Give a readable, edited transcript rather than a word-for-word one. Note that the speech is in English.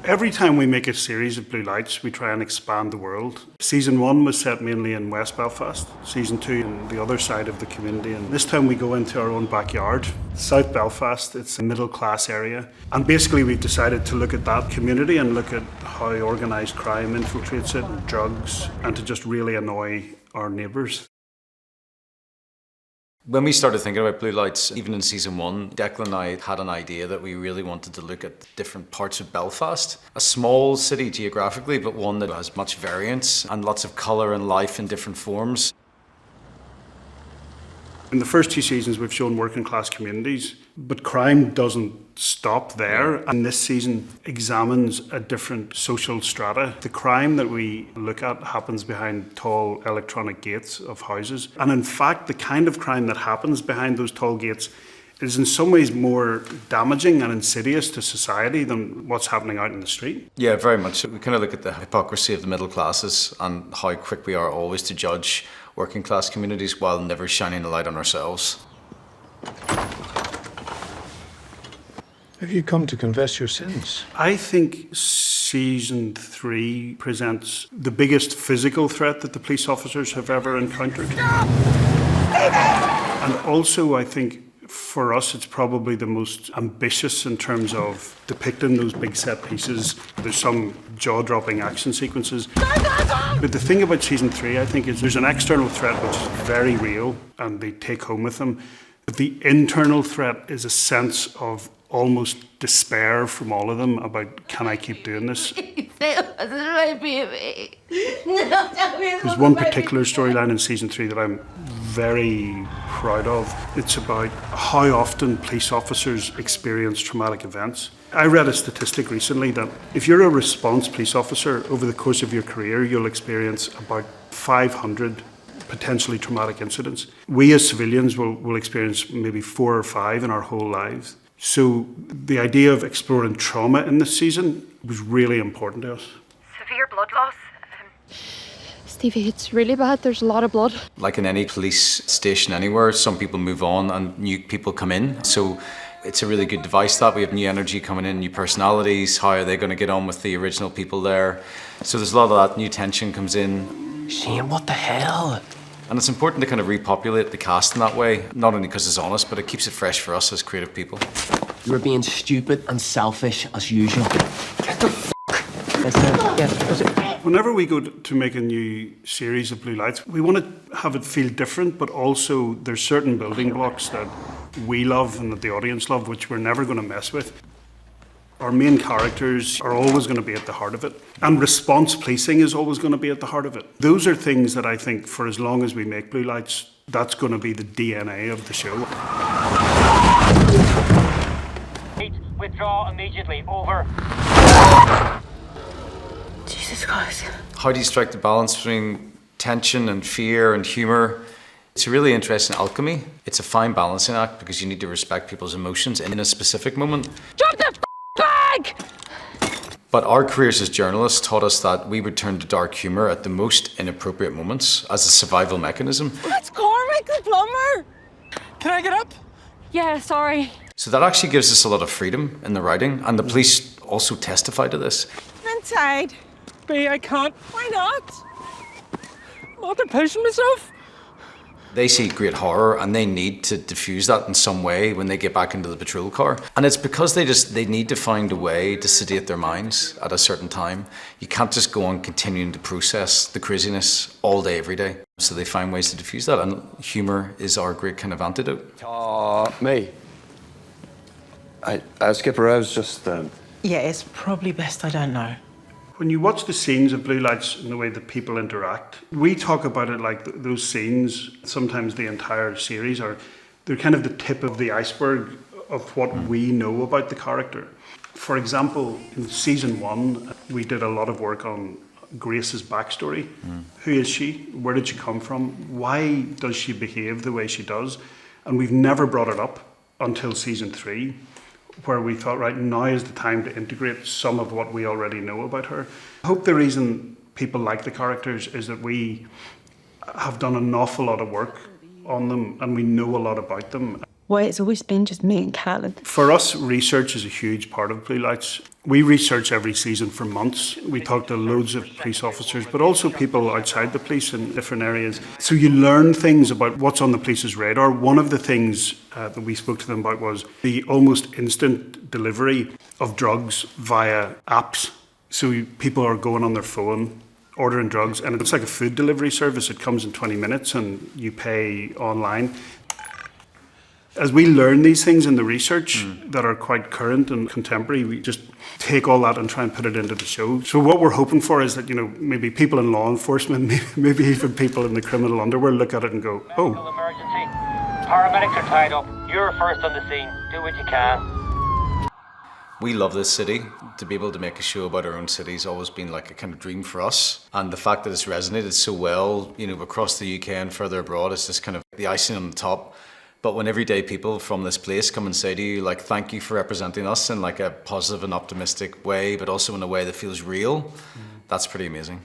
Every time we make a series of Blue Lights, we try and expand the world. Season 1 was set mainly in West Belfast, Season 2 on the other side of the community, and this time we go into our own backyard. South Belfast, it's a middle class area, and basically we've decided to look at that community and look at how organised crime infiltrates it, and drugs, and to just really annoy our neighbours. When we started thinking about Blue Lights, even in season 1, Declan and I had an idea that we really wanted to look at different parts of Belfast. A small city geographically, but one that has much variance and lots of colour and life in different forms. In the first 2 seasons, we've shown working class communities, but crime doesn't stop there. And this season examines a different social strata. The crime that we look at happens behind tall electronic gates of houses. And in fact, the kind of crime that happens behind those tall gates is in some ways more damaging and insidious to society than what's happening out in the street. Yeah, very much. We kind of look at the hypocrisy of the middle classes and how quick we are always to judge working class communities while never shining a light on ourselves. Have you come to confess your sins? I think season 3 presents the biggest physical threat that the police officers have ever encountered. And also I think for us it's probably the most ambitious in terms of depicting those big set pieces. There's some jaw-dropping action sequences. But the thing about season 3, I think, is there's an external threat which is very real and they take home with them. But the internal threat is a sense of almost despair from all of them about, can I keep doing this? There's one particular storyline in season 3 that I'm very proud of. It's about how often police officers experience traumatic events. I read a statistic recently that if you're a response police officer, over the course of your career, you'll experience about 500 potentially traumatic incidents. We as civilians will experience maybe 4 or 5 in our whole lives. So the idea of exploring trauma in this season was really important to us. Severe blood loss. Stevie, it's really bad. There's a lot of blood. Like in any police station anywhere, some people move on and new people come in. So it's a really good device that we have new energy coming in, new personalities. How are they going to get on with the original people there? So there's a lot of that new tension comes in. Shane, what the hell? And it's important to kind of repopulate the cast in that way, not only because it's honest, but it keeps it fresh for us as creative people. You were being stupid and selfish as usual. Get the f***. Whenever we go to make a new series of Blue Lights, we want to have it feel different, but also there's certain building blocks that we love and that the audience love, which we're never going to mess with. Our main characters are always going to be at the heart of it, and response policing is always going to be at the heart of it. Those are things that I think, for as long as we make Blue Lights, that's going to be the DNA of the show. Withdraw immediately. Over. Jesus Christ. How do you strike the balance between tension and fear and humour? It's a really interesting alchemy. It's a fine balancing act because you need to respect people's emotions in a specific moment. Drop the bag! But our careers as journalists taught us that we would turn to dark humour at the most inappropriate moments as a survival mechanism. It's Cormac the plumber! Can I get up? Yeah, sorry. So that actually gives us a lot of freedom in the writing, and the police also testify to this. Inside. B, I can't. Why not? I'm after pushing myself. They see great horror and they need to diffuse that in some way when they get back into the patrol car. And it's because they need to find a way to sedate their minds at a certain time. You can't just go on continuing to process the craziness all day, every day. So they find ways to diffuse that, and humour is our great kind of antidote. Me? Skipper, I was just... Yeah, it's probably best I don't know. When you watch the scenes of Blue Lights and the way that people interact, we talk about it like those scenes, sometimes the entire series, they're kind of the tip of the iceberg of what we know about the character. For example, in season 1, we did a lot of work on Grace's backstory. Who is she? Where did she come from? Why does she behave the way she does? And we've never brought it up until season 3. Where we thought, right, now is the time to integrate some of what we already know about her. I hope the reason people like the characters is that we have done an awful lot of work on them and we know a lot about them. Why it's always been just me and Callum. For us, research is a huge part of Blue Lights. We research every season for months. We talk to loads of police officers, but also people outside the police in different areas. So you learn things about what's on the police's radar. One of the things that we spoke to them about was the almost instant delivery of drugs via apps. So people are going on their phone, ordering drugs, and it's like a food delivery service. It comes in 20 minutes and you pay online. As we learn these things in the research that are quite current and contemporary, we just take all that and try and put it into the show. So what we're hoping for is that, maybe people in law enforcement, maybe even people in the criminal underworld look at it and go, oh. Emergency. Paramedics are tied up. You're first on the scene. Do what you can. We love this city. To be able to make a show about our own city has always been like a kind of dream for us. And the fact that it's resonated so well, across the UK and further abroad, is just kind of the icing on the top. But when everyday people from this place come and say to you, like, thank you for representing us in like a positive and optimistic way, but also in a way that feels real, that's pretty amazing.